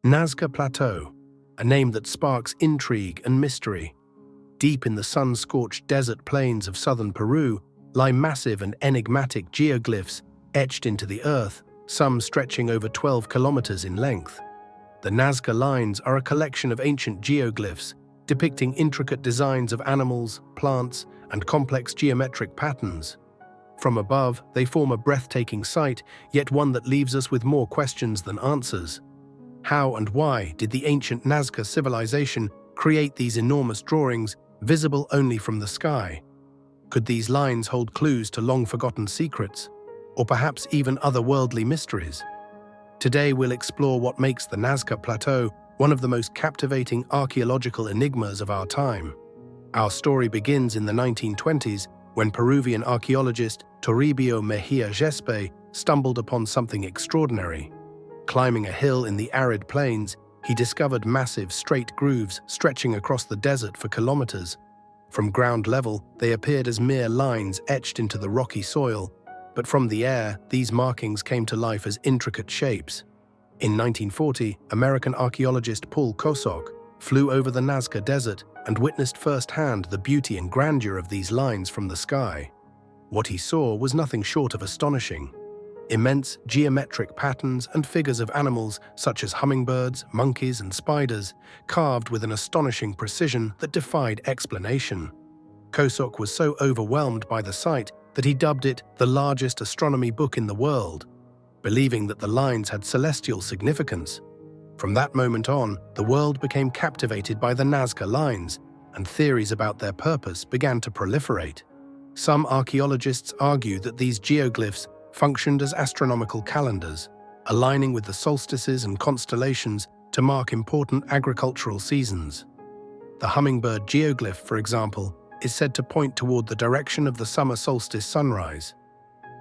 Nazca Plateau, a name that sparks intrigue and mystery. Deep in the sun-scorched desert plains of southern Peru lie massive and enigmatic geoglyphs etched into the earth, some stretching over 12 kilometers in length. The Nazca Lines are a collection of ancient geoglyphs depicting intricate designs of animals, plants, and complex geometric patterns. From above, they form a breathtaking sight, yet one that leaves us with more questions than answers. How and why did the ancient Nazca civilization create these enormous drawings, visible only from the sky? Could these lines hold clues to long-forgotten secrets, or perhaps even otherworldly mysteries? Today we'll explore what makes the Nazca Plateau one of the most captivating archaeological enigmas of our time. Our story begins in the 1920s when Peruvian archaeologist Toribio Mejia Gespe stumbled upon something extraordinary. Climbing a hill in the arid plains, he discovered massive straight grooves stretching across the desert for kilometers. From ground level, they appeared as mere lines etched into the rocky soil, but from the air, these markings came to life as intricate shapes. In 1940, American archaeologist Paul Kosok flew over the Nazca Desert and witnessed firsthand the beauty and grandeur of these lines from the sky. What he saw was nothing short of astonishing. Immense geometric patterns and figures of animals such as hummingbirds, monkeys, and spiders, carved with an astonishing precision that defied explanation. Kosok was so overwhelmed by the sight that he dubbed it the largest astronomy book in the world, believing that the lines had celestial significance. From that moment on, the world became captivated by the Nazca Lines, and theories about their purpose began to proliferate. Some archaeologists argue that these geoglyphs functioned as astronomical calendars, aligning with the solstices and constellations to mark important agricultural seasons. The hummingbird geoglyph, for example, is said to point toward the direction of the summer solstice sunrise.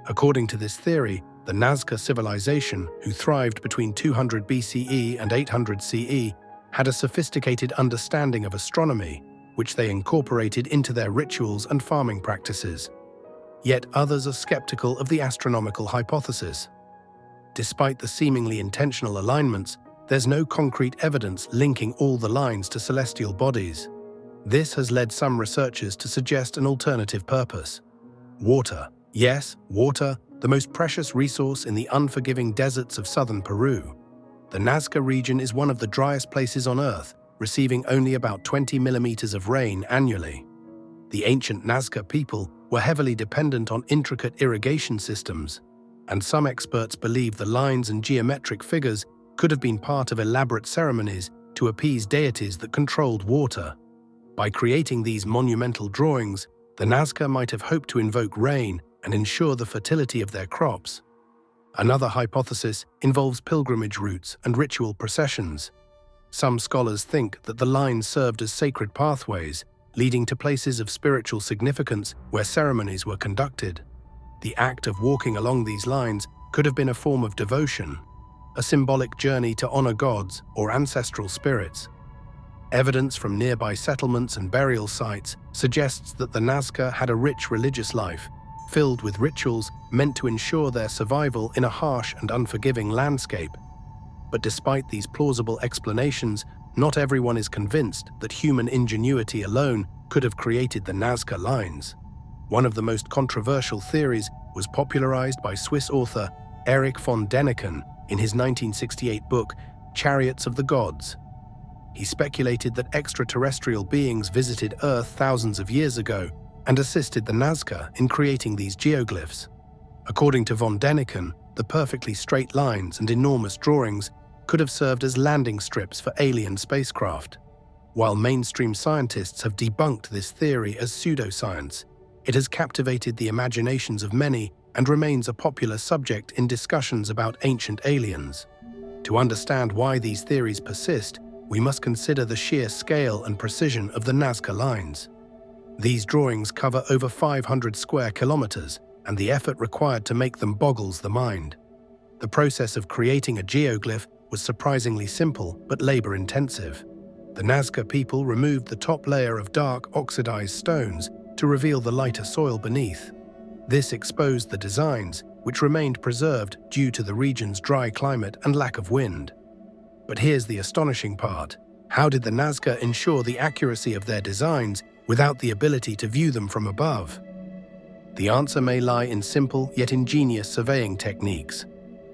According to this theory, the Nazca civilization, who thrived between 200 BCE and 800 CE, had a sophisticated understanding of astronomy, which they incorporated into their rituals and farming practices. Yet others are skeptical of the astronomical hypothesis. Despite the seemingly intentional alignments, there's no concrete evidence linking all the lines to celestial bodies. This has led some researchers to suggest an alternative purpose. Water. Yes, water, the most precious resource in the unforgiving deserts of southern Peru. The Nazca region is one of the driest places on Earth, receiving only about 20 millimeters of rain annually. The ancient Nazca people were heavily dependent on intricate irrigation systems, and some experts believe the lines and geometric figures could have been part of elaborate ceremonies to appease deities that controlled water. By creating these monumental drawings, the Nazca might have hoped to invoke rain and ensure the fertility of their crops. Another hypothesis involves pilgrimage routes and ritual processions. Some scholars think that the lines served as sacred pathways, leading to places of spiritual significance where ceremonies were conducted. The act of walking along these lines could have been a form of devotion, a symbolic journey to honor gods or ancestral spirits. Evidence from nearby settlements and burial sites suggests that the Nazca had a rich religious life, filled with rituals meant to ensure their survival in a harsh and unforgiving landscape. But despite these plausible explanations, not everyone is convinced that human ingenuity alone could have created the Nazca Lines. One of the most controversial theories was popularized by Swiss author Erich von Däniken in his 1968 book, Chariots of the Gods. He speculated that extraterrestrial beings visited Earth thousands of years ago and assisted the Nazca in creating these geoglyphs. According to von Däniken, the perfectly straight lines and enormous drawings could have served as landing strips for alien spacecraft. While mainstream scientists have debunked this theory as pseudoscience, it has captivated the imaginations of many and remains a popular subject in discussions about ancient aliens. To understand why these theories persist, we must consider the sheer scale and precision of the Nazca Lines. These drawings cover over 500 square kilometers, and the effort required to make them boggles the mind. The process of creating a geoglyph was surprisingly simple but labor-intensive. The Nazca people removed the top layer of dark, oxidized stones to reveal the lighter soil beneath. This exposed the designs, which remained preserved due to the region's dry climate and lack of wind. But here's the astonishing part. How did the Nazca ensure the accuracy of their designs without the ability to view them from above? The answer may lie in simple yet ingenious surveying techniques.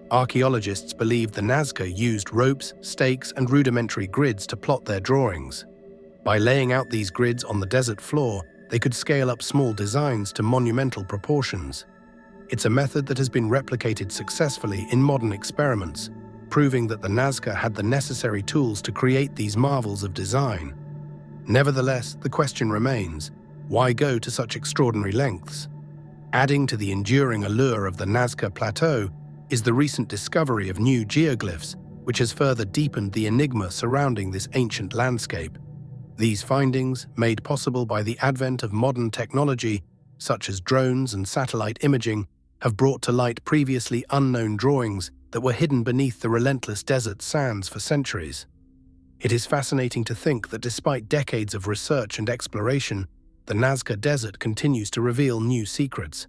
Archaeologists believe the Nazca used ropes, stakes, and rudimentary grids to plot their drawings. By laying out these grids on the desert floor, they could scale up small designs to monumental proportions. It's a method that has been replicated successfully in modern experiments, proving that the Nazca had the necessary tools to create these marvels of design. Nevertheless, the question remains, why go to such extraordinary lengths? Adding to the enduring allure of the Nazca Plateau is the recent discovery of new geoglyphs, which has further deepened the enigma surrounding this ancient landscape. These findings, made possible by the advent of modern technology, such as drones and satellite imaging, have brought to light previously unknown drawings that were hidden beneath the relentless desert sands for centuries. It is fascinating to think that despite decades of research and exploration, the Nazca Desert continues to reveal new secrets,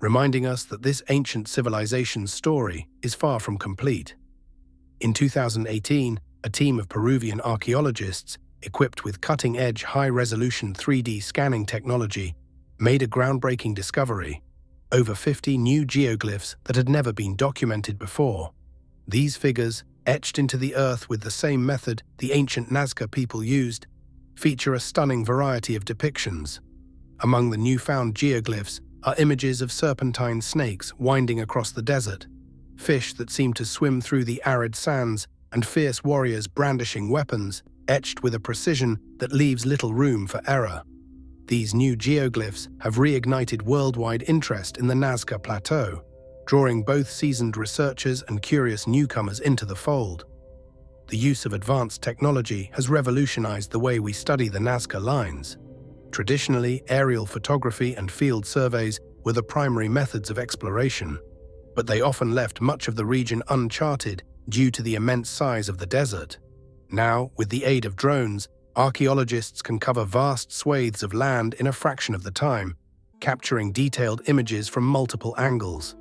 reminding us that this ancient civilization's story is far from complete. In 2018, a team of Peruvian archaeologists, equipped with cutting-edge high-resolution 3D scanning technology, made a groundbreaking discovery: over 50 new geoglyphs that had never been documented before. These figures, etched into the earth with the same method the ancient Nazca people used, feature a stunning variety of depictions. Among the newfound geoglyphs are images of serpentine snakes winding across the desert, fish that seem to swim through the arid sands, and fierce warriors brandishing weapons, etched with a precision that leaves little room for error. These new geoglyphs have reignited worldwide interest in the Nazca Plateau, drawing both seasoned researchers and curious newcomers into the fold. The use of advanced technology has revolutionized the way we study the Nazca Lines. Traditionally, aerial photography and field surveys were the primary methods of exploration, but they often left much of the region uncharted due to the immense size of the desert. Now, with the aid of drones, archaeologists can cover vast swathes of land in a fraction of the time, capturing detailed images from multiple angles.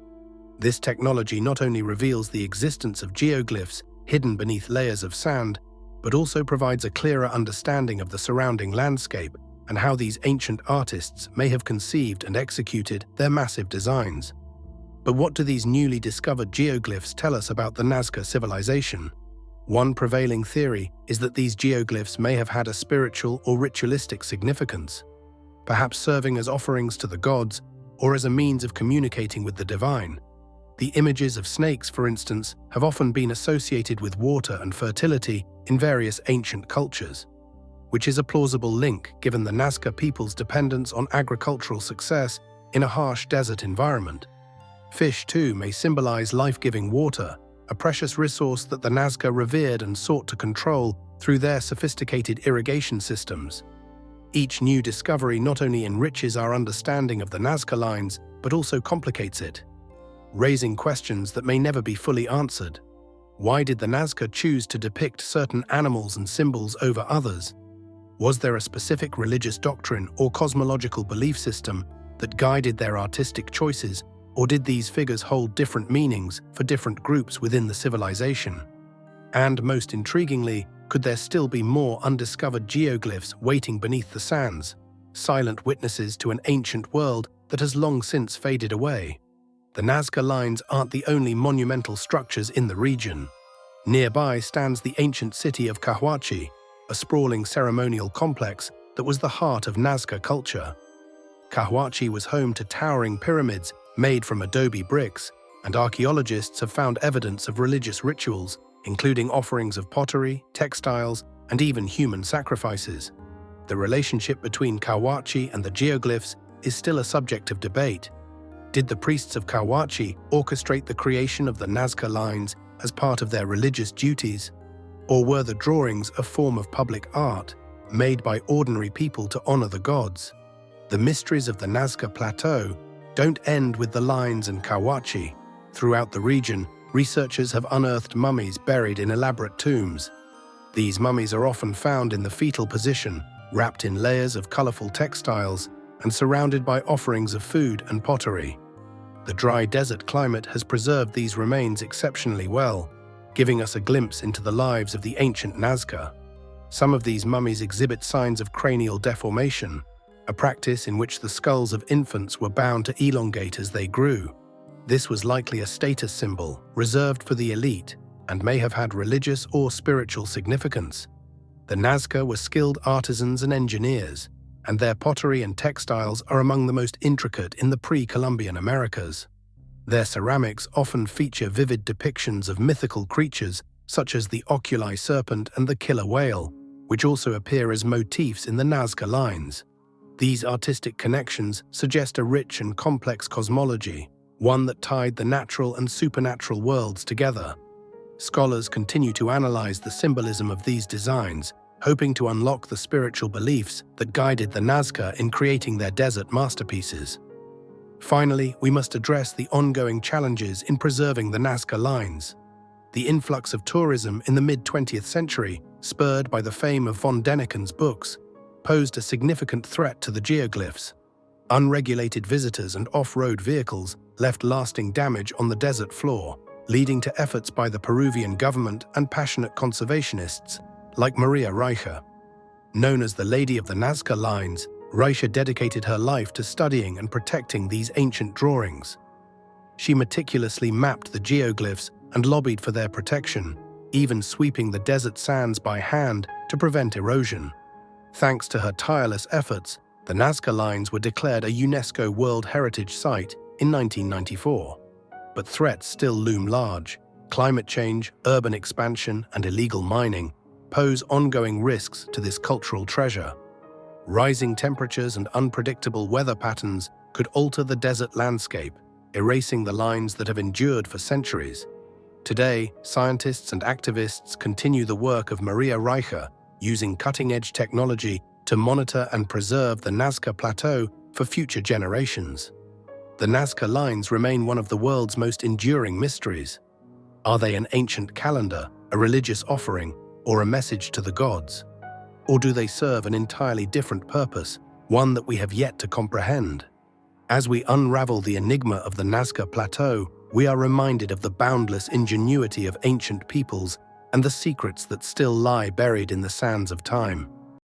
This technology not only reveals the existence of geoglyphs hidden beneath layers of sand, but also provides a clearer understanding of the surrounding landscape and how these ancient artists may have conceived and executed their massive designs. But what do these newly discovered geoglyphs tell us about the Nazca civilization? One prevailing theory is that these geoglyphs may have had a spiritual or ritualistic significance, perhaps serving as offerings to the gods or as a means of communicating with the divine. The images of snakes, for instance, have often been associated with water and fertility in various ancient cultures, which is a plausible link given the Nazca people's dependence on agricultural success in a harsh desert environment. Fish, too, may symbolize life-giving water, a precious resource that the Nazca revered and sought to control through their sophisticated irrigation systems. Each new discovery not only enriches our understanding of the Nazca Lines, but also complicates it, raising questions that may never be fully answered. Why did the Nazca choose to depict certain animals and symbols over others? Was there a specific religious doctrine or cosmological belief system that guided their artistic choices, or did these figures hold different meanings for different groups within the civilization? And most intriguingly, could there still be more undiscovered geoglyphs waiting beneath the sands, silent witnesses to an ancient world that has long since faded away? The Nazca Lines aren't the only monumental structures in the region. Nearby stands the ancient city of Cahuachi, a sprawling ceremonial complex that was the heart of Nazca culture. Cahuachi was home to towering pyramids made from adobe bricks, and archaeologists have found evidence of religious rituals, including offerings of pottery, textiles, and even human sacrifices. The relationship between Cahuachi and the geoglyphs is still a subject of debate. Did the priests of Cahuachi orchestrate the creation of the Nazca Lines as part of their religious duties? Or were the drawings a form of public art, made by ordinary people to honor the gods? The mysteries of the Nazca Plateau don't end with the lines and Cahuachi. Throughout the region, researchers have unearthed mummies buried in elaborate tombs. These mummies are often found in the fetal position, wrapped in layers of colorful textiles, and surrounded by offerings of food and pottery. The dry desert climate has preserved these remains exceptionally well, giving us a glimpse into the lives of the ancient Nazca. Some of these mummies exhibit signs of cranial deformation, a practice in which the skulls of infants were bound to elongate as they grew. This was likely a status symbol reserved for the elite and may have had religious or spiritual significance. The Nazca were skilled artisans and engineers, and their pottery and textiles are among the most intricate in the pre-Columbian Americas. Their ceramics often feature vivid depictions of mythical creatures such as the oculi serpent and the killer whale, which also appear as motifs in the Nazca Lines. These artistic connections suggest a rich and complex cosmology, one that tied the natural and supernatural worlds together. Scholars continue to analyze the symbolism of these designs, hoping to unlock the spiritual beliefs that guided the Nazca in creating their desert masterpieces. Finally, we must address the ongoing challenges in preserving the Nazca Lines. The influx of tourism in the mid-20th century, spurred by the fame of von Däniken's books, posed a significant threat to the geoglyphs. Unregulated visitors and off-road vehicles left lasting damage on the desert floor, leading to efforts by the Peruvian government and passionate conservationists like Maria Reiche. Known as the Lady of the Nazca Lines, Reiche dedicated her life to studying and protecting these ancient drawings. She meticulously mapped the geoglyphs and lobbied for their protection, even sweeping the desert sands by hand to prevent erosion. Thanks to her tireless efforts, the Nazca Lines were declared a UNESCO World Heritage Site in 1994. But threats still loom large. Climate change, urban expansion, and illegal mining pose ongoing risks to this cultural treasure. Rising temperatures and unpredictable weather patterns could alter the desert landscape, erasing the lines that have endured for centuries. Today, scientists and activists continue the work of Maria Reiche, using cutting-edge technology to monitor and preserve the Nazca Plateau for future generations. The Nazca Lines remain one of the world's most enduring mysteries. Are they an ancient calendar, a religious offering, or a message to the gods? Or do they serve an entirely different purpose, one that we have yet to comprehend? As we unravel the enigma of the Nazca Plateau, we are reminded of the boundless ingenuity of ancient peoples and the secrets that still lie buried in the sands of time.